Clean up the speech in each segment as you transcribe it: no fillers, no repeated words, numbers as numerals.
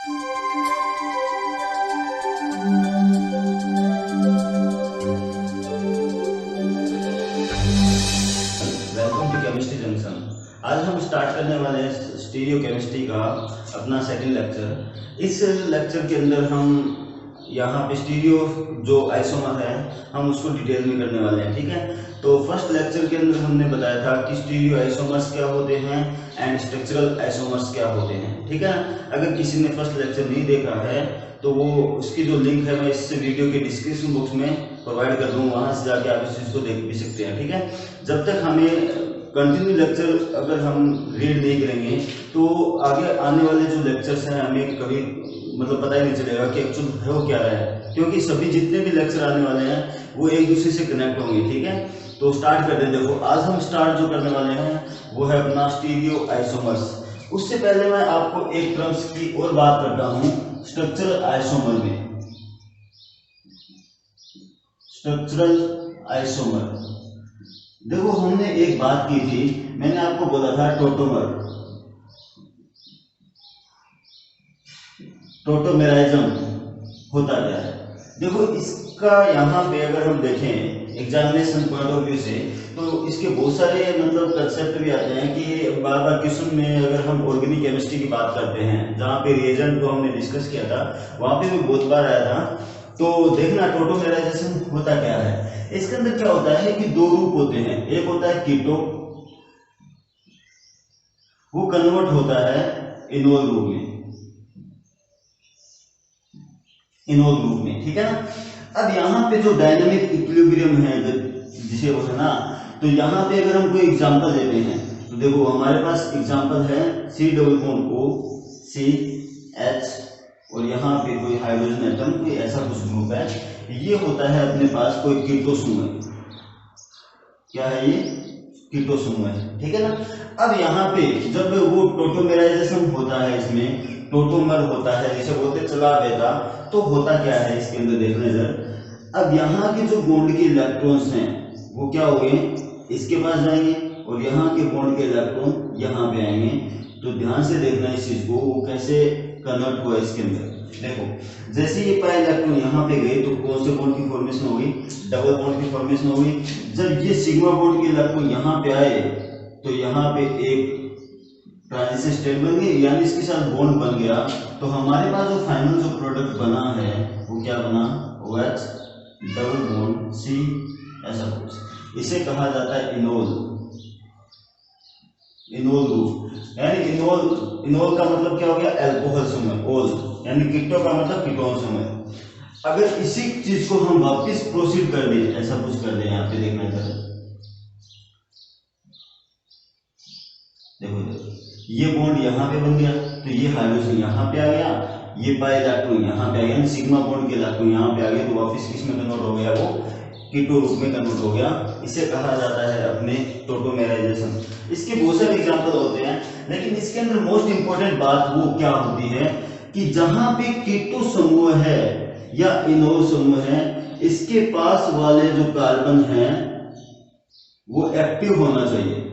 Welcome to chemistry junction. आज हम start करने वाले हैं स्टीरियो केमिस्ट्री का अपना सेकंड लेक्चर। इस लेक्चर के अंदर हम यहाँ पे स्टीरियो जो आइसोमर है हम उसको डिटेल में करने वाले हैं, ठीक है। तो फर्स्ट लेक्चर के अंदर हमने बताया था कि स्टीरियो आइसोमर्स क्या होते हैं एंड स्ट्रक्चरल आइसोमर्स क्या होते हैं, ठीक है। अगर किसी ने फर्स्ट लेक्चर नहीं देखा है तो वो उसकी जो लिंक है मैं इस वीडियो के डिस्क्रिप्शन बॉक्स में प्रोवाइड कर दूँ, वहाँ से जाके आप इस चीज़ को देख भी सकते हैं, ठीक है। जब तक हमें कंटिन्यू लेक्चर अगर हम रीड नहीं करेंगे तो आगे आने वाले जो लेक्चर्स हैं हमें कभी मतलब पता ही नहीं चलेगा कि एक्चुअल है वो क्या रहा है, क्योंकि सभी जितने भी लेक्चर आने वाले हैं वो एक दूसरे से कनेक्ट होंगे, ठीक है। तो स्टार्ट करते हैं। देखो आज हम स्टार्ट जो करने वाले हैं वो है अपना स्टीरियो आइसोमर्स। उससे पहले मैं आपको एक टर्म्स की और बात करता हूँ स्ट्रक्चरल आइसोमर में। स्ट्रक्चरल आइसोमर, देखो हमने एक बात की थी, मैंने आपको बोला था टोटोमर, टोटोमेराइज्म होता क्या है। देखो इसका यहाँ पे अगर हम देखें एग्जामिनेशन पॉइंट ऑफ व्यू से तो इसके बहुत सारे मतलब कंसेप्ट भी आते हैं कि बार बार क्वेश्चन में अगर हम ऑर्गेनिक केमिस्ट्री की बात करते हैं जहाँ पे रिएजेंट को हमने डिस्कस किया था वहाँ पे भी बहुत बार आया था। तो देखना टोटोमेराइजेशन होता क्या है। इसके अंदर क्या होता है कि दो रूप होते हैं, एक होता है कीटो, वो कन्वर्ट होता है इनोल रूप में, इनोल रूप में, ठीक है ना। अब यहाँ पे जो डायनामिक इक्विलिब्रियम है जिसे बोलते हैं ना, तो यहाँ पे अगर हम कोई एग्जांपल देते हैं तो देखो हमारे पास एग्जांपल है C double bond O CH और यहाँ पे कोई हाइड्रोजन एटम, कोई ऐसा कुछ ग्रुप है, ये होता है अपने पास कोई कीटो समूह। क्या है ये? कीटो समूह है, ठीक है ना। अब यहाँ पे जब वो टोटोमेराइजेशन होता है, इसमें टोटोमर होता है जिसे बोलते चला बेटा, तो होता क्या है इसके अंदर देखने जर। अब यहाँ के जो बॉन्ड के इलेक्ट्रॉन्स हैं वो क्या हो गए, इसके पास जाएंगे और यहाँ के बॉन्ड के इलेक्ट्रॉन यहाँ पे आएंगे। तो ध्यान से देखना इस चीज को, वो कैसे कन्वर्ट हुआ इसके अंदर। देखो जैसे ये पाई इलेक्ट्रॉन यहाँ पे गए तो कौन से बॉन्ड की फॉर्मेशन होगी, डबल बॉन्ड की फॉर्मेशन होगी। जब ये सिग्मा बॉन्ड के इलेक्ट्रॉन यहाँ पे आए तो यहाँ पे एक ट्रांजिशन स्टेट बन गई, यानी इसके साथ बॉन्ड बन गया। तो हमारे पास जो फाइनल जो प्रोडक्ट बना है वो क्या बना, OH डबल बॉन्ड C, ऐसा कुछ। इसे कहा जाता है इनोल, इनोल ग्रुप। यानी इनोल का मतलब क्या हो गया, अल्कोहल समूह, ओल यानी कीटो का मतलब कीटोन समूह। अगर इसी चीज को हम वापस प्रोसीड कर दें, ऐसा कुछ कर दें, यहाँ पे देखना जरा, देखो ये बॉन्ड यहाँ पे बन गया तो ये हाइड्रोजन यहाँ पे आ गया, ये पाई इलेक्ट्रॉन यहाँ पे आ गया, सिग्मा बॉन्ड के इलेक्ट्रॉन यहाँ पे आ गए, तो वापस किस में कन्वर्ट हो गया, वो कीटो रूप में कन्वर्ट हो गया। इसे कहा जाता है अपने टोटोमेराइजेशन। इसके बहुत सारे एग्जांपल होते हैं, लेकिन इसके अंदर मोस्ट इंपॉर्टेंट बात वो क्या होती है कि जहां पे कीटो समूह है या इनोल समूह है, इसके पास वाले जो कार्बन है वो एक्टिव होना चाहिए,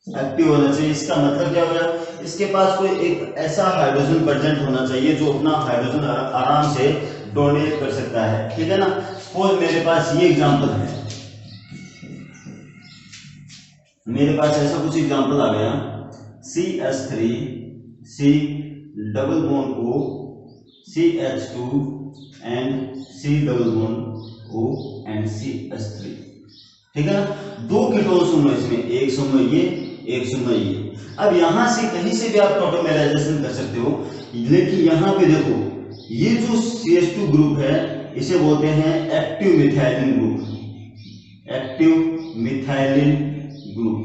एक्टिव होना चाहिए। इसका मतलब क्या हो गया, इसके पास कोई एक ऐसा हाइड्रोजन प्रेजेंट होना चाहिए जो अपना हाइड्रोजन आराम से डोनेट कर सकता है, ठीक है ना। सपोज मेरे पास ये एग्जांपल है, मेरे पास ऐसा कुछ एग्जांपल आ गया, CH3 C double bond O CH2 and C double bond O and CH3, ठीक है ना। दो कीटोन समूह इसमें, एक समूह ये, एक समूह ये। अब यहां से कहीं से भी आप टोटोमेराइजेशन कर सकते हो, लेकिन यहां पे देखो ये जो CH2 ग्रुप है इसे बोलते हैं active methylene group, active methylene group,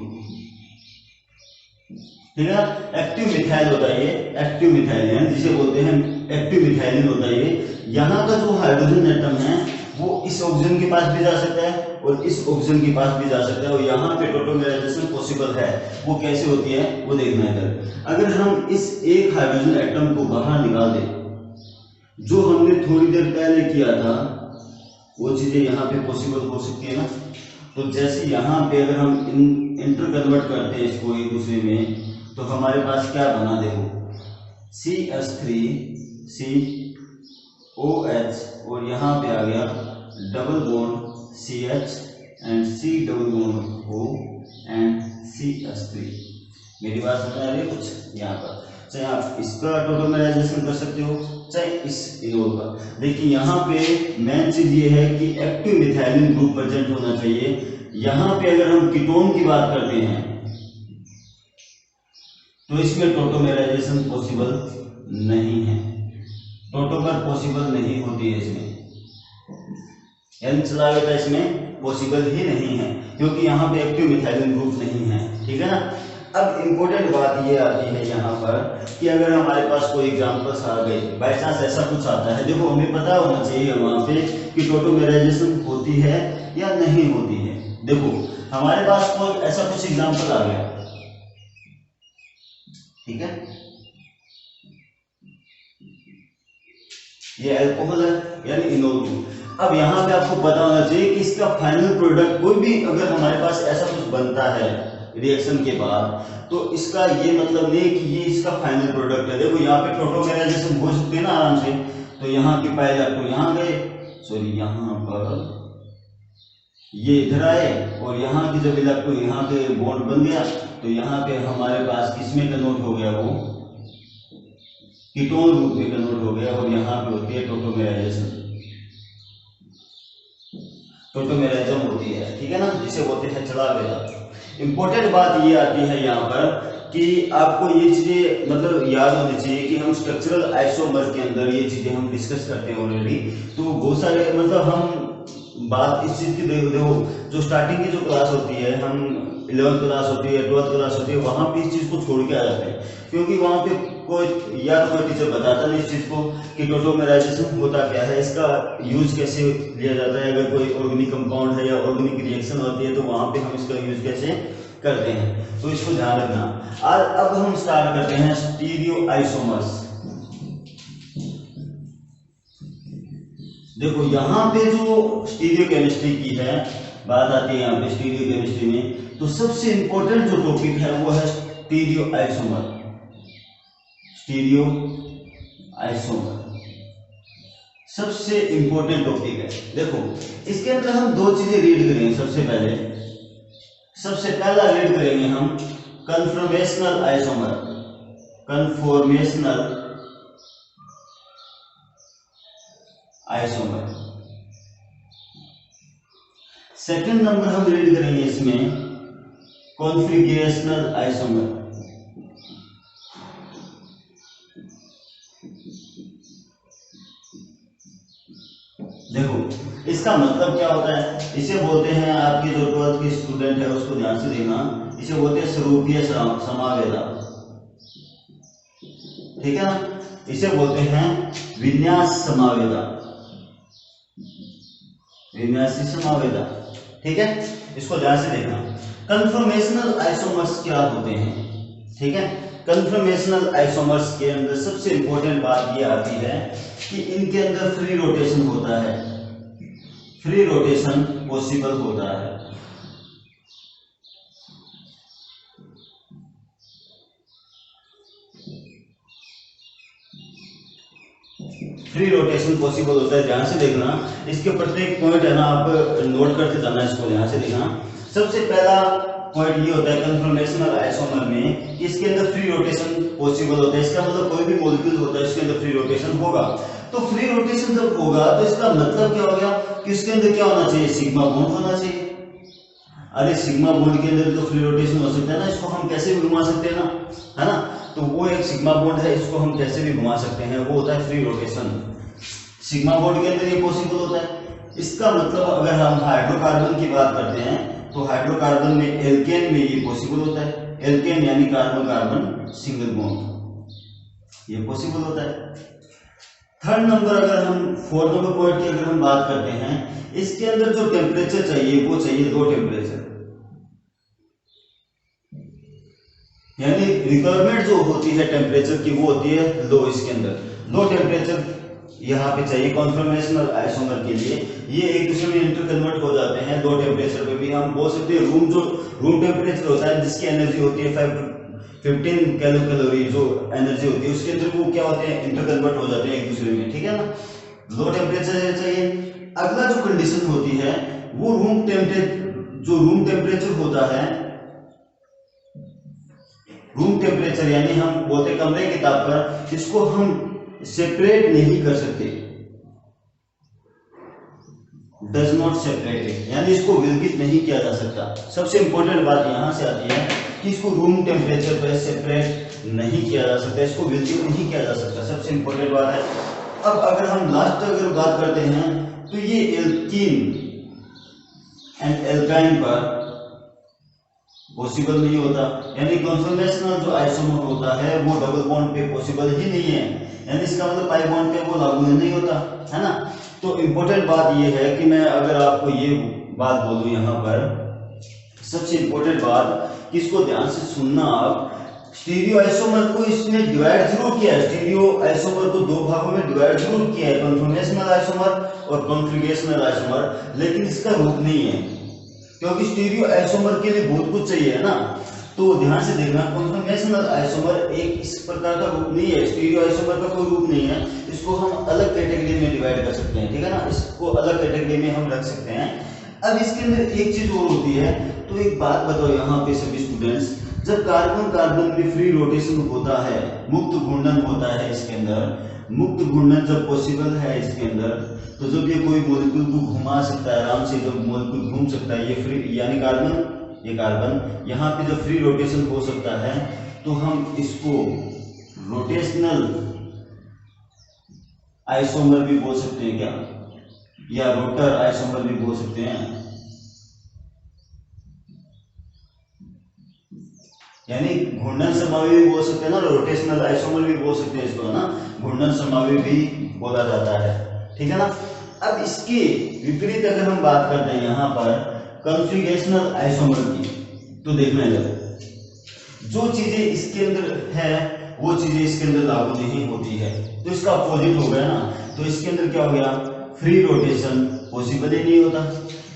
ठीक है। एक्टिव मिथाइल होता है ये, एक्टिव मिथाइलिन जिसे बोलते हैं एक्टिव मिथाइलिन होता है ये। यहाँ का जो हाइड्रोजन एटम है वो इस ऑक्सीजन के पास भी जा सकता है और इस ऑक्सीजन के पास भी जा सकता है, और यहाँ पे टोटोमेराइजेशन पॉसिबल है। वो कैसे होती है वो देखना है। अगर हम इस एक हाइड्रोजन एटम को बाहर निकाल दें, जो हमने थोड़ी देर पहले किया था, वो चीजें यहाँ पे पॉसिबल हो सकती है ना। तो जैसे यहाँ पे अगर हम इंटर कन्वर्ट करते हैं इसको एक दूसरे में, तो हमारे पास क्या बना, देखो CH3COH और यहाँ पे आ गया double bond CH and C double bond O and CH3। मेरी बात समझ आ रही है कुछ यहाँ पर? चाहे आप इसका टोटोमराइजेशन कर सकते हो, चाहे इस इनोल का। देखिए यहाँ पे मेन चीज ये है कि एक्टिव मिथाइलिन ग्रुप प्रेजेंट होना चाहिए। यहाँ पे अगर हम कीटोन की बात करते हैं तो इसमें टोटोमराइजेशन पॉसिबल नहीं है, टोटोमर पॉसिबल नहीं होती है इसमें, यानी चलावेटा इसमें पॉसिबल ही नहीं है क्योंकि यहाँ पे एक्टिव मिथाइलिन ग्रुप नहीं है। ठीक है ना। अब इम्पोर्टेंट बात ये आती है यहाँ पर कि अगर हमारे पास कोई एग्जांपल्स आ गए, बाय चांस ऐसा कुछ आता है, देखो हमें पता होना चाहिए वहां पे कि टोटोमराइजेशन होती है या नहीं होती है। देखो हमारे पास कोई ऐसा कुछ एग्जांपल आ गया, ठीक है, ये अल्कोहल है यानी इनोल ग्रुप। अब यहाँ पे आपको पता होना चाहिए कि इसका फाइनल प्रोडक्ट कोई भी अगर हमारे पास ऐसा कुछ बनता है रिएक्शन के बाद, तो इसका ये मतलब नहीं कि ये इसका फाइनल प्रोडक्ट है। देखो यहाँ पे टोटोमराइजेशन हो सकती है ना आराम से, तो यहाँ के पाए आपको यहाँ गए, सॉरी यहाँ पर ये इधर आए और यहाँ की जब इलेक्ट्रॉन यहाँ पे बॉन्ड बन गया तो यहाँ पे हमारे पास किसमें कन्वर्ट हो गया, वो कीटोन ग्रुप में कन्वर्ट हो गया और यहाँ पे होती है टोटोमराइजेशन, टोटोमराइजेशन होती है। ठीक है ना, जिसे बोलते हैं चलावेटा। इंपॉर्टेंट बात ये आती है यहाँ पर कि आपको ये चीजें मतलब याद होनी चाहिए कि हम स्ट्रक्चरल आइसोमर के अंदर ये चीजें हम डिस्कस करते हैं ऑलरेडी। तो बहुत सारे मतलब हम बात इस चीज की देखो, जो स्टार्टिंग की जो क्लास होती है, हम 11th क्लास होती है, 12th क्लास होती है, वहां पे इस चीज को छोड़ के आ जाते हैं क्योंकि वहां पे कोई या तो कोई टीचर बताता नहीं इस चीज को कि टोटोमराइजेशन होता क्या है, इसका यूज कैसे लिया जाता है, अगर कोई ऑर्गेनिक कंपाउंड है या ऑर्गेनिक रिएक्शन होती है तो वहां पे हम इसका यूज कैसे करते हैं, तो इसको ध्यान रखना। और अब हम स्टार्ट करते हैं स्टीरियो आइसोमर्स। देखो यहाँ पे जो स्टीरियो केमिस्ट्री की है बात आती है, यहाँ पे स्टीरियो केमिस्ट्री में तो सबसे इंपॉर्टेंट जो टॉपिक है वो है स्टीरियो आइसोमर। स्टीरियो आइसोमर सबसे इंपॉर्टेंट टॉपिक है। देखो इसके अंदर हम दो चीजें रीड करेंगे। सबसे पहला रीड करेंगे हम conformational isomer, conformational isomer. Second number हम रीड करेंगे इसमें कॉन्फिगरेशनल आइसोमर। देखो इसका मतलब क्या होता है, इसे बोलते हैं, आपके जो 12th के स्टूडेंट है उसको ध्यान से देखना, इसे बोलते हैं स्वरूपीय समावेदा। ठीक है ना, इसे बोलते हैं विन्यास समावेदा, विन्यासी समावेदा। ठीक है, इसको ध्यान से देखना। कन्फॉर्मेशनल आइसोमर्स क्या होते हैं? ठीक है, कन्फॉर्मेशनल आइसोमर्स के अंदर सबसे इंपॉर्टेंट बात ये आती है कि इनके अंदर फ्री रोटेशन होता है, फ्री रोटेशन पॉसिबल होता है। फ्री रोटेशन पॉसिबल होता है, ध्यान से देखना। इसके प्रत्येक पॉइंट है ना आप नोट करते जाना, इसको ध्यान से देखना। सबसे पहला पॉइंट ये होता है कन्फॉर्मेशनल आइसोमर में कि इसके अंदर फ्री रोटेशन पॉसिबल होता है। इसका मतलब कोई भी मॉलिक्यूल होता है इसके अंदर फ्री रोटेशन होगा। तो फ्री रोटेशन जब होगा तो इसका मतलब क्या हो गया कि इसके अंदर क्या होना चाहिए, सिग्मा बॉन्ड होना चाहिए। अरे सिग्मा बॉन्ड के अंदर तो फ्री रोटेशन हो सकता है ना, इसको हम कैसे भी घुमा सकते हैं ना, है ना। तो वो एक सिग्मा बॉन्ड है, इसको हम कैसे भी घुमा सकते हैं, वो होता है फ्री रोटेशन। सिग्मा बॉन्ड के अंदर ये पॉसिबल होता है। इसका मतलब अगर हम हाइड्रोकार्बन की बात करते हैं तो हाइड्रोकार्बन में एल्केन में ये पॉसिबल होता है। एल्केन यानी कार्बन कार्बन सिंगल बॉन्ड, ये पॉसिबल होता है। थर्ड नंबर अगर हम 4 नंबर पॉइंट की अगर हम बात करते हैं, इसके अंदर जो टेम्परेचर चाहिए वो चाहिए लो टेम्परेचर, यानी रिक्वायरमेंट जो होती है टेम्परेचर की वो होती है लो। इसके अंदर लो टेम्परेचर यहाँ पे चाहिए कॉन्फॉर्मेशनल आइसोमर के लिए। ये एक दूसरे में इंटर कन्वर्ट हो जाते हैं लो टेम्परेचर पे भी। हम बोल सकते हैं रूम टेम्परेचर होता है जिसकी एनर्जी होती है 15 किलो कैलोरी जो एनर्जी होती है उसके अंदर वो क्या होते हैं, इंटर कन्वर्ट हो जाते हैं एक दूसरे में, ठीक है ना। लो टेम्परेचर चाहिए। अगला जो कंडीशन होती है वो रूम टेम्परेचर होता है, रूम टेम्परेचर यानी हम बोलते कमरे के ताप पर, इसको हम सेपरेट नहीं कर सकते, डज नॉट सेपरेट, यानी इसको विलगित नहीं किया जा सकता। सबसे इंपॉर्टेंट बात यहां से आती है कि इसको रूम टेम्परेचर पर सेपरेट नहीं किया जा सकता, इसको विलगित नहीं किया जा सकता, सबसे इंपॉर्टेंट बात है। अब अगर हम लास्ट अगर बात करते हैं तो ये एल्कीन एंड एल्काइन पर पॉसिबल नहीं होता, यानी कन्फर्मेशनल जो आइसोमर होता है वो डबल बॉन्ड पे पॉसिबल ही नहीं है, यानी इसका मतलब पाई बॉन्ड पे वो लागू नहीं होता है ना। तो इंपॉर्टेंट बात ये है कि मैं अगर आपको ये बात बोलूं यहाँ पर, सबसे इंपॉर्टेंट बात कि इसको ध्यान से सुनना आप, स्टीरियो आइसोमर को इसने डिवाइड जरूर किया है, स्टीरियो आइसोमर को दो भागों में डिवाइड जरूर किया है, कन्फर्मेशनल आइसोमर और कॉन्फिगरेशनल आइसोमर, लेकिन इसका रूप नहीं है, क्योंकि स्टीरियो आइसोमर के लिए बहुत कुछ चाहिए है ना। तो ध्यान से देखना, कन्फर्मेशनल आइसोमर एक इस प्रकार का रूप नहीं है, स्टीरियो आइसोमर का कोई रूप नहीं है, इसको हम अलग कैटेगरी में डिवाइड कर सकते हैं, ठीक है ना, इसको अलग कैटेगरी में हम रख सकते हैं। अब इसके अंदर एक चीज और होती है, तो एक बात बताओ यहाँ पे सभी स्टूडेंट्स, जब कार्बन कार्बन में फ्री रोटेशन होता है, मुक्त घूर्णन होता है इसके अंदर, मुक्त घूर्णन जब पॉसिबल है इसके अंदर, तो जब ये कोई मॉलिक्यूल को घुमा सकता है आराम से, जब मॉलिक्यूल घूम सकता है, ये फ्री यानी कार्बन, ये कार्बन यहाँ पे जब फ्री रोटेशन हो सकता है, तो हम इसको रोटेशनल आइसोमर भी बोल सकते हैं क्या, या रोटर आइसोमर भी बोल सकते हैं, यानी घूर्णन समावी भी बोल सकते हैं ना, रोटेशनल आइसोमर भी बोल सकते हैं इसको ना, घूर्णन समावी भी बोला जाता है, ठीक है ना। अब इसके विपरीत अगर हम बात करते हैं यहाँ पर कॉन्फिगरेशनल आइसोमर की, तो देखना है जो चीजें इसके अंदर है वो चीजें इसके अंदर लागू नहीं होती है, तो इसका अपोजिट हो गया ना, तो इसके अंदर क्या हो गया, फ्री रोटेशन पॉसिबल ही नहीं होता,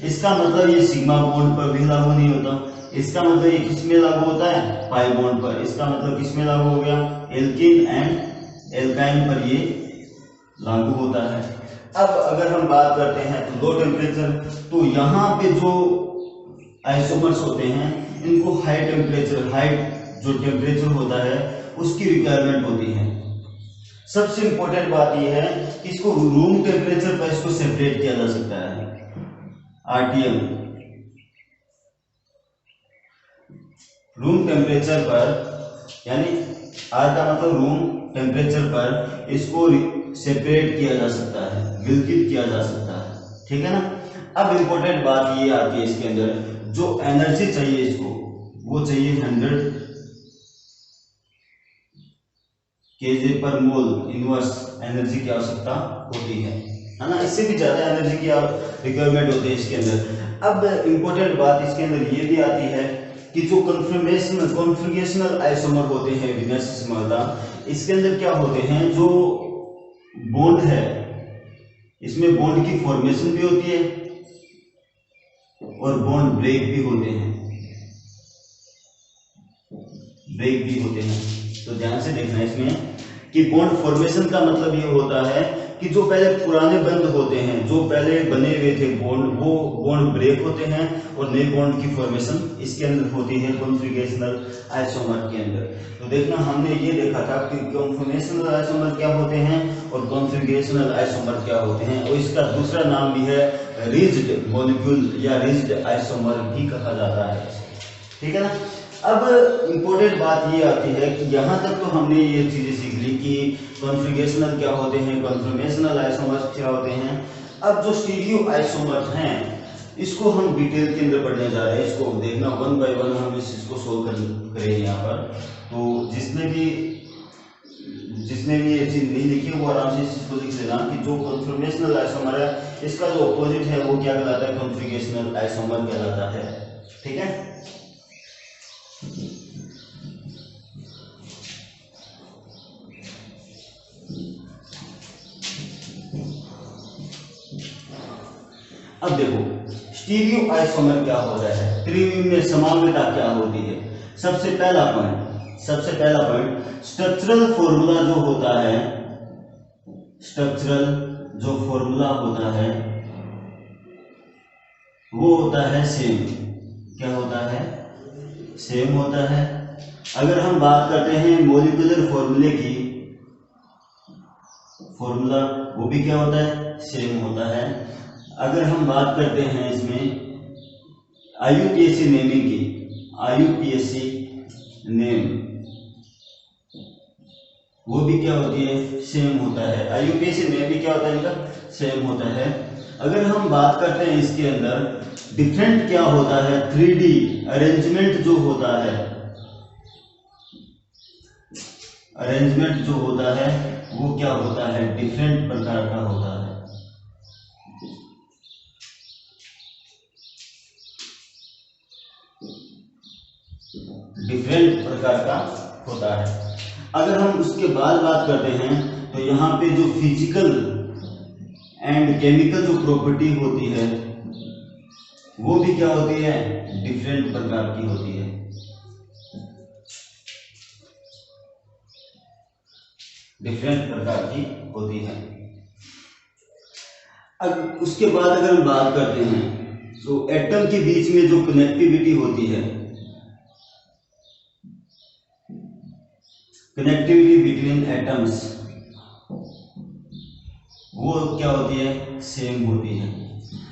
इसका मतलब ये सिग्मा बॉन्ड पर भी लागू नहीं होता, इसका मतलब ये किसमें लागू होता है, पाई बॉन्ड पर, इसका मतलब किसमें लागू हो गया, एल्कीन एंड एल्काइन पर ये लागू होता है। अब अगर हम बात करते हैं तो लो टेम्परेचर, तो यहाँ पे जो आइसोमर्स होते हैं इनको हाई टेम्परेचर, हाई जो टेम्परेचर होता है उसकी रिक्वायरमेंट होती है। सबसे इंपॉर्टेंट बात यह है कि इसको रूम टेम्परेचर पर इसको सेपरेट किया जा सकता है, आरटीएम, रूम टेम्परेचर पर, यानी आर का मतलब रूम टेम्परेचर पर इसको सेपरेट किया जा सकता है, विलगित किया जा सकता है, ठीक है ना। अब इंपॉर्टेंट बात ये आती है इसके अंदर, जो एनर्जी चाहिए इसको, वो चाहिए 100 केजे पर मोल इनवर्स एनर्जी की आवश्यकता होती है ना, इससे भी ज्यादा एनर्जी की रिक्वायरमेंट होती है इसके अंदर। अब इंपॉर्टेंट बात इसके अंदर ये भी आती है कि जो कॉन्फिगरेशनल आइसोमर होते हैं विनर्स स्मृता, इसके अंदर क्या होते हैं, जो बॉन्ड है इसमें बॉन्ड की फॉर्मेशन भी होती है और बॉन्ड ब्रेक भी होते हैं, तो ध्यान से देखना इसमें कि बॉन्ड फॉर्मेशन का मतलब ये होता है कि जो पहले पुराने बंध होते हैं, जो पहले बने हुए थे बॉन्ड, वो बॉन्ड ब्रेक होते हैं और नए बॉन्ड की फॉर्मेशन इसके अंदर होती है कॉन्फिगरेशनल आइसोमर के अंदर। तो देखना हमने ये देखा था कि कॉन्फॉर्मेशनल आइसोमर क्या होते हैं और कॉन्फिगरेशनल आइसोमर क्या होते हैं, और इसका दूसरा नाम भी है रिज्ड मॉलिक्यूल या रिज्ड आइसोमर भी कहा जाता है, ठीक है ना। अब इम्पोर्टेंट बात ये आती है कि यहाँ तक तो हमने ये चीजें सीख ली कि कॉन्फिगरेशनल क्या होते हैं, कॉन्फॉर्मेशनल आइसोमर्स क्या होते हैं। अब जो स्टीरियो आइसोमर्स हैं इसको हम डिटेल के अंदर पढ़ने जा रहे हैं, इसको देखना 1 बाय 1 हम इसको सोल्व करेंगे यहाँ पर। तो जिसने भी ये चीज नहीं लिखी वो आराम से इसको लिख लेना कि जो कॉन्फॉर्मेशनल आइसोमर है इसका जो अपोजिट है वो क्या कहलाता है, कॉन्फिगरेशनल आइसोमर कहलाता है, ठीक है। अब देखो स्टीरियो आइसोमर क्या हो रहा है, त्रिविम में समानता क्या होती है। सबसे पहला पॉइंट, सबसे पहला पॉइंट, स्ट्रक्चरल फॉर्मूला जो होता है, स्ट्रक्चरल जो फॉर्मूला होता है वो होता है सेम। क्या होता है? सेम होता है। अगर हम बात करते हैं मॉलिक्यूलर फॉर्मूले की, फॉर्मूला वो भी क्या होता है? सेम होता है। अगर हम बात करते हैं इसमें IUPAC नेमिंग की, IUPAC नेम वो भी क्या होती है? सेम होता है। IUPAC नेम भी क्या होता है? इनका सेम होता है। अगर हम बात करते हैं इसके अंदर डिफरेंट क्या होता है, 3D अरेंजमेंट जो होता है, अरेंजमेंट जो होता है वो क्या होता है? डिफरेंट प्रकार का होता है। डिफरेंट प्रकार का होता है। अगर हम उसके बाद बात करते हैं तो यहाँ पे जो फिजिकल एंड केमिकल जो प्रॉपर्टी होती है वो भी क्या होती है? डिफरेंट प्रकार की होती है। डिफरेंट प्रकार की होती है। अब उसके बाद अगर हम बात करते हैं तो एटम के बीच में जो कनेक्टिविटी होती है, कनेक्टिविटी बिटवीन एटम्स, वो क्या होती है? सेम होती है।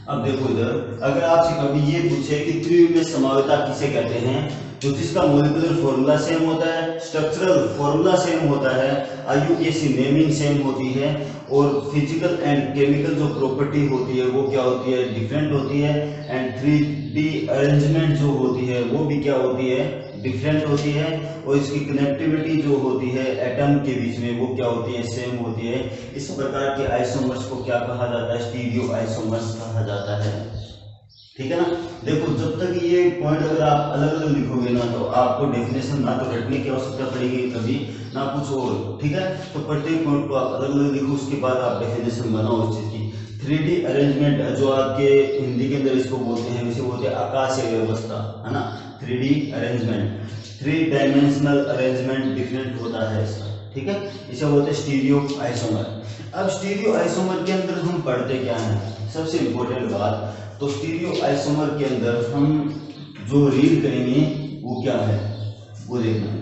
अब देखो इधर, अगर आपसे कभी ये पूछे कि त्रिविमीय समवेता किसे कहते हैं, तो जिसका मॉलिक्यूलर फॉर्मूला सेम होता है, स्ट्रक्चरल फॉर्मूला सेम होता है, IUPAC नेमिंग सेम होती है, और फिजिकल एंड केमिकल जो प्रॉपर्टी होती है वो क्या होती है? डिफरेंट होती है। एंड 3D अरेंजमेंट जो होती है वो भी क्या होती है? डिफरेंट होती है। और इसकी कनेक्टिविटी जो होती है एटम के बीच में वो क्या होती है? सेम होती है। इस प्रकार के आइसोमर्स को क्या कहा जाता है? स्टीरियो आइसोमर्स कहा जाता है। ठीक है ना। देखो जब तक ये पॉइंट अगर आप अलग अलग लिखोगे ना तो आपको डेफिनेशन ना तो रटने की आवश्यकता पड़ेगी कभी ना कुछ और। ठीक है, तो प्रत्येक पॉइंट को आप अलग अलग लिखो, उसके बाद आप डेफिनेशन बनाओ उस चीज की। 3D अरेंजमेंट जो आपके हिंदी के अंदर इसको बोलते हैं, इसे बोलते हैं आकाशीय व्यवस्था, है ना। 3D arrangement, 3 dimensional arrangement different होता है इसका। ठीक है, इसे बोलते हैं स्टीरियो आइसोमर। अब स्टीरियो आइसोमर के अंदर हम पढ़ते क्या है? सबसे इंपॉर्टेंट बात, तो स्टीरियो आइसोमर के अंदर हम जो रीड करेंगे वो क्या है वो देखना है।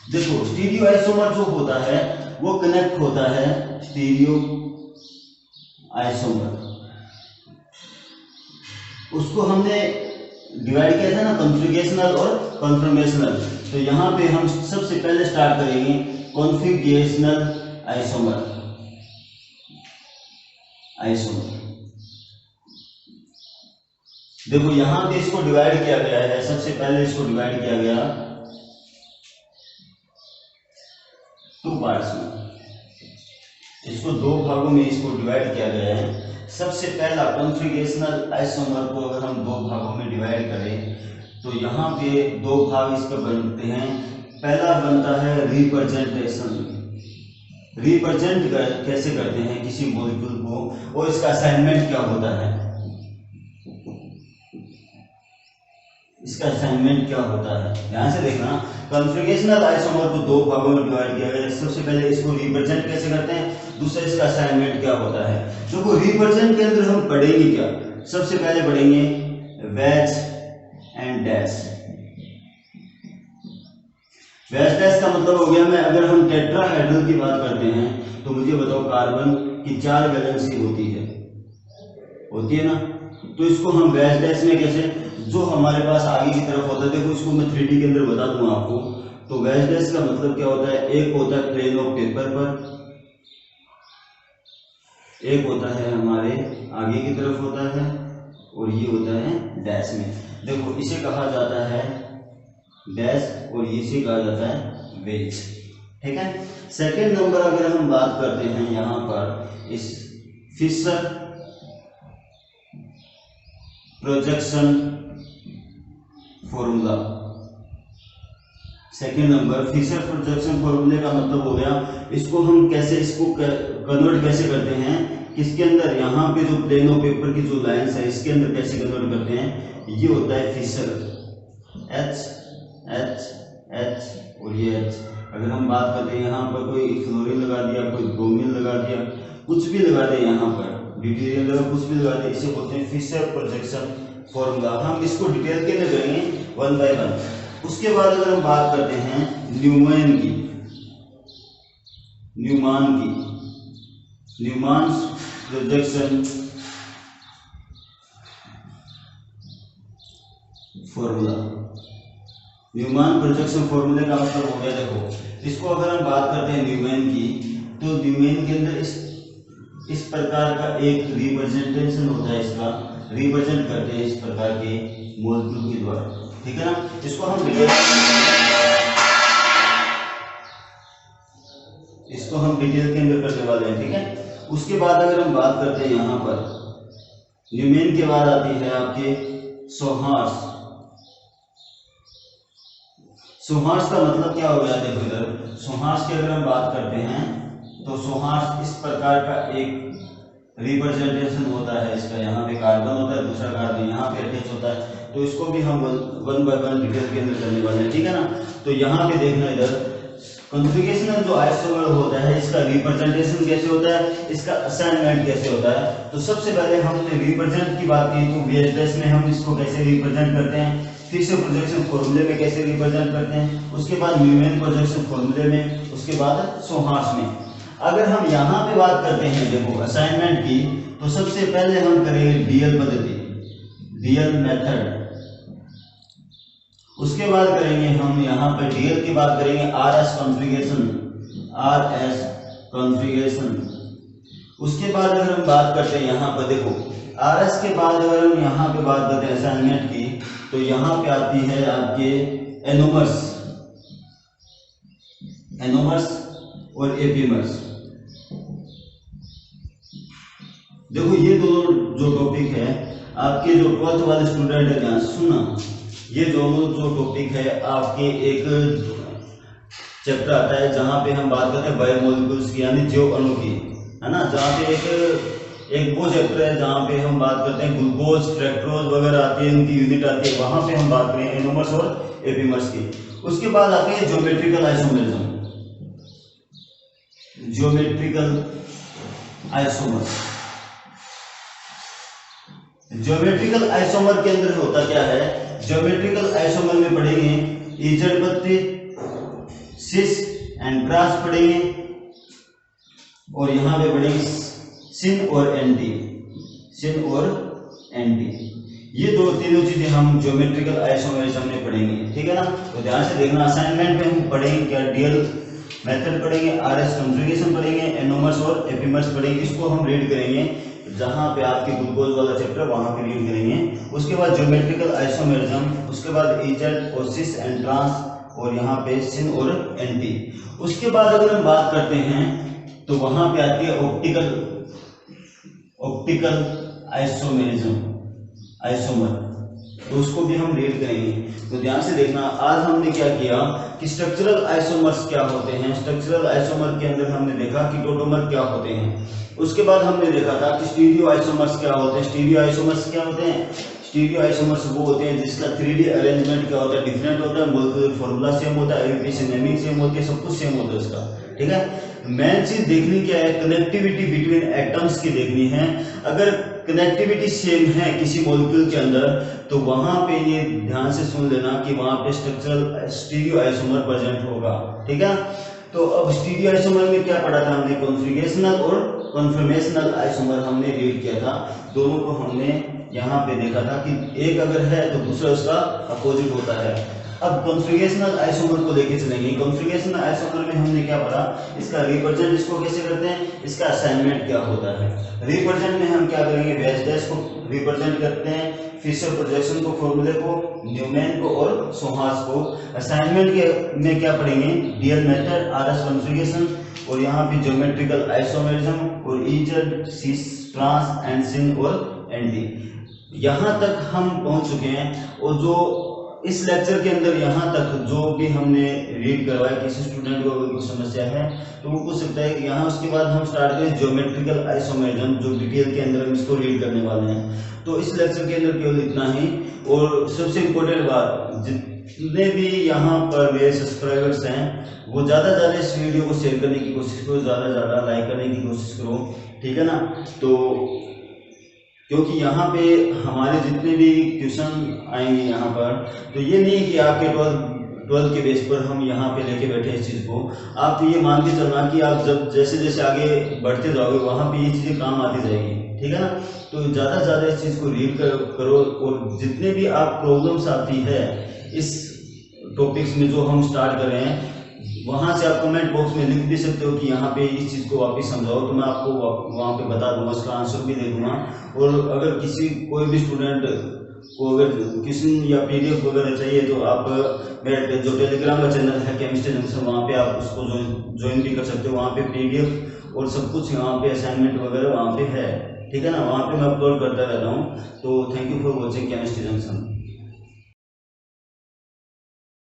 देखो स्टीरियो आइसोमर जो होता है वो कनेक्ट होता है, स्टीरियो आइसोमर उसको हमने डिवाइड किया था ना, कॉन्फ़िगरेशनल और कन्फर्मेशनल। तो यहाँ पे हम सबसे पहले स्टार्ट करेंगे कॉन्फ़िगरेशनल आइसोमर। देखो यहां पे इसको डिवाइड किया गया है, सबसे पहले इसको डिवाइड किया गया 2 पार्ट्स में, इसको 2 भागों में इसको डिवाइड किया गया है। सबसे पहला कॉन्फ़िगरेशनल आइसोमर को अगर हम 2 भागों में डिवाइड करें तो यहाँ पे 2 भाग इसके बनते हैं। पहला बनता है रिप्रेजेंटेशन, रिप्रेजेंट कैसे करते हैं किसी मॉलिक्यूल को, और इसका असाइनमेंट क्या होता है, इसका असाइनमेंट क्या होता है। ध्यान से देखना, कॉन्फ़िगरेशनल आइसोमर को 2 भागों में डिवाइड किया गया है। सबसे पहले इसको रिप्रेजेंट कैसे करते हैं, दूसरा इसका असाइनमेंट क्या होता है। देखो रिप्रेजेंट के अंदर हम पढ़ेंगे क्या, सबसे पहले पढ़ेंगे wedge and dash. Wedge dash का मतलब हो गया, मैं अगर हम टेट्राहेड्रल की बात करते हैं तो मुझे बताओ कार्बन की 4 वैलेंसी होती है ना, तो इसको हम वेज डैश में कैसे, जो हमारे पास आगे की तरफ होता है, देखो इसको मैं 3D के अंदर बता दूंगा आपको। तो वेज डैश का मतलब क्या होता है, एक होता है प्लेन ऑफ पेपर पर, एक होता है हमारे आगे की तरफ होता है, और ये होता है डैश में। देखो इसे कहा जाता है डैश और इसे कहा जाता है वेज। ठीक है। सेकेंड नंबर अगर हम बात करते हैं यहाँ पर इस Fischer projection formula, second number Fischer projection फॉर्मूले का मतलब हो गया, इसको हम कैसे, इसको कन्वर्ट कैसे करते हैं, किसके अंदर, यहाँ पे जो प्लेन ऑफ पेपर की जो लाइंस है इसके अंदर कैसे कन्वर्ट करते हैं, ये होता है फिशर एच एच एच और ये एच। अगर हम बात करते हैं यहाँ पर कोई क्लोरीन लगा दिया, कोई ब्रोमीन लगा दिया, कुछ भी लगा दे, यहाँ पर ड्यूटेरियम लगा, कुछ भी लगा दे, इसे बोलते हैं फिशर प्रोजेक्शन फॉर्मूला। हम इसको डिटेल के लिए करेंगे वन बाय वन। उसके बाद अगर हम बात करते हैं न्यूमैन की, Newman projection formula. Newman projection फॉर्मूले का मतलब हो गया, देखो इसको अगर हम बात करते हैं न्यूमैन की, तो न्यूमैन के अंदर इस प्रकार का एक रिप्रेजेंटेशन होता है, इसका रिप्रेजेंट करते हैं इस प्रकार के मॉलिक्यूल के द्वारा, ठीक है ना। इसको हम डिटेल के अंदर करने वाले हैं, ठीक है। उसके बाद अगर हम बात करते हैं यहाँ पर न्यूमैन के बाद आती है आपके सोहार्स। सोहार्स का मतलब क्या हो गया, देखो इधर सोहार्स की अगर हम बात करते हैं तो सोहार्स इस प्रकार का एक रिप्रेजेंटेशन होता है इसका। यहाँ पे कार्बन होता है, दूसरा कार्बन यहाँ पे अटैच होता है, तो इसको भी हम वन बाय वन डिटेल के अंदर करने वाले हैं, ठीक है ना। तो यहाँ पे देखना इधर कॉन्फ़िगरेशनल जो आइसोमर होता है, इसका रिप्रेजेंटेशन कैसे होता है, इसका असाइनमेंट कैसे होता है। तो सबसे पहले हमने रिप्रेजेंट की बात की, तो VHS में हम इसको कैसे रिप्रेजेंट करते हैं, फिशर प्रोजेक्शन फॉर्मूले में कैसे रिप्रेजेंट करते हैं, उसके बाद न्यूमैन प्रोजेक्शन फॉर्मूले में, उसके बाद सोहार्स में। अगर हम यहाँ पे बात करते हैं देखो असाइनमेंट की, तो सबसे पहले हम करेंगे डीएल पद्धति, डीएल मेथड। उसके बाद करेंगे हम यहाँ पर डीएल की बात करेंगे RS कॉन्फ़िगरेशन। उसके बाद अगर हम बात करते हैं यहाँ पर देखो RS के बाद अगर हम यहाँ पे बात करते हैं असाइनमेंट की, तो यहाँ पे आती है आपके एनोमर्स और एपीमर्स। देखो ये दोनों जो टॉपिक है आपके, जो 12th वाले स्टूडेंट है ध्यान से सुनना, ये दोनों जो टॉपिक है आपके एक चैप्टर आता है जहां पे हम बात करते हैं बायोमोलिक्यूल्स की, यानी जैव अणु की, है ना। जहां पे एक वो चैप्टर है जहां पे हम बात करते हैं ग्लूकोज, फ्रक्टोज वगैरह आती है, उनकी यूनिट आती है, वहां पे हम बात करें एनोमर्स और एपीमर्स की। उसके बाद आती है ज्योमेट्रिकल आइसोमर्स। ज्योमेट्रिकल आइसोमर के अंदर होता क्या है, ज्योमेट्रिकल आइसोमर में पढ़ेंगे इजड पत्ती, सिस एंड ट्रांस पढ़ेंगे, और यहाँ पे पढ़ेंगे सिन और एंटी। ये दो तीनों चीजें हम ज्योमेट्रिकल आइसोमरिज्म में पढ़ेंगे, ठीक है ना। तो ध्यान से देखना, असाइनमेंट में हम पढ़ेंगे क्या, डीएल मेथड पढ़ेंगे, RS कॉन्फ़िगरेशन पढ़ेंगे, एनोमर्स और एपीमर्स पढ़ेंगे। इसको हम रीड करेंगे जहां पे आपके ग्लूकोज वाला चैप्टर वहां पे रीड करेंगे। उसके बाद ज्योमेट्रिकल आइसोमरिज्म, उसके बाद इजड और सिस एंड ट्रांस, और यहाँ पे सिन और एंटी। उसके बाद अगर हम बात करते हैं तो वहां पे आती है ऑप्टिकल आइसोमर, तो उसको भी हम रीड करेंगे। तो ध्यान से देखना, आज हमने क्या किया कि स्ट्रक्चरल आइसोमर्स क्या होते हैं, स्ट्रक्चरल आइसोमर के अंदर हमने देखा कि टोटोमर क्या होते हैं। उसके बाद हमने देखा था कि स्टीरियो आइसोमर्स क्या होते हैं। स्टीरियो आइसोमर्स वो होते हैं जिसका 3D अरेंजमेंट क्या होता है, डिफरेंट होता है, मॉलिक्यूलर फॉर्मूला सेम होता है, आईयूपीएसी नेमिंग सेम होती है, सब कुछ सेम होता है उसका, ठीक है। मेन चीज देखनी क्या है, कनेक्टिविटी बिटवीन एटम्स की देखनी है। अगर कनेक्टिविटी सेम है किसी मॉलिक्यूल के अंदर, तो वहां पे ये ध्यान से सुन लेना कि वहां पे स्ट्रक्चरल स्टीरियो आइसोमर प्रेजेंट होगा, ठीक है। तो अब स्टीरियो आइसोमर में क्या पढ़ा था हमने, कॉन्फ़िगरेशनल और कन्फर्मेशनल आइसोमर हमने रीड किया था। दोनों को हमने यहाँ पे देखा था कि एक अगर है तो दूसरा उसका अपोजिट होता है। अब कॉन्फ़िगरेशनल आइसोमर को लेके चलेंगे। कॉन्फ़िगरेशनल आइसोमर में हमने क्या पढ़ा, इसका रिप्रेजेंट इसको कैसे करते हैं, इसका असाइनमेंट क्या होता है। रिप्रेजेंट में हम क्या करेंगे, VHS को रिप्रेजेंट करते हैं, फिशर प्रोजेक्शन को, फॉर्मूले को, न्यूमैन को और सोहार्स को। असाइनमेंट के में क्या पढ़ेंगे, डीएल मेथड, RS कॉन्फ़िगरेशन, और यहाँ पे ज्योमेट्रिकल आइसोमरिज्म और इजड, सिस, ट्रांस एंड सिन और एंटी। यहाँ तक हम पहुंच चुके हैं। और जो इस लेक्चर के अंदर यहाँ तक जो भी हमने रीड करवाया, किसी स्टूडेंट को अगर कुछ समस्या है तो वो पूछ सकता है कि यहाँ। उसके बाद हम स्टार्ट करें ज्योमेट्रिकल आइसोमेरिज्म, जो डिटेल के अंदर हम इसको रीड करने वाले हैं। तो इस लेक्चर के अंदर केवल इतना ही। और सबसे इम्पोर्टेंट बात, जितने भी यहाँ पर मेरे सब्सक्राइबर्स हैं वो ज़्यादा से ज़्यादा इस वीडियो को शेयर करने की कोशिश करो, ज़्यादा से ज़्यादा लाइक करने की कोशिश करो, ठीक है ना। तो क्योंकि यहाँ पे हमारे जितने भी क्वेश्चन आएंगे यहाँ पर, तो ये नहीं कि आपके 12th के बेस पर हम यहाँ पे लेके बैठे इस चीज़ को। आप ये मान के चलना कि आप जब जैसे जैसे आगे बढ़ते जाओगे वहाँ पे ये चीज़ें काम आती जाएगी, ठीक है ना। तो ज़्यादा से ज़्यादा इस चीज़ को रीड करो, और जितने भी आप प्रॉब्लम्स आती है इस टॉपिक्स में जो हम स्टार्ट कर रहे हैं, वहाँ से आप कमेंट बॉक्स में लिख भी सकते हो कि यहाँ पे इस चीज़ को वापस समझाओ, तो मैं आपको वहाँ पे बता दूंगा, उसका आंसर भी दे दूंगा। और अगर कोई भी स्टूडेंट को अगर क्वेश्चन या पीडीएफ वगैरह चाहिए तो आप मेरा जो टेलीग्राम का चैनल है केमिस्ट्री जंक्शन, वहाँ पे आप उसको ज्वाइन भी कर सकते हो। वहाँ पे पीडीएफ और सब कुछ वहाँ पे असाइनमेंट वगैरह वहाँ पे है, ठीक है ना। वहाँ पे मैं अपलोड करता रहता हूँ। तो thank you for watching chemistry junction.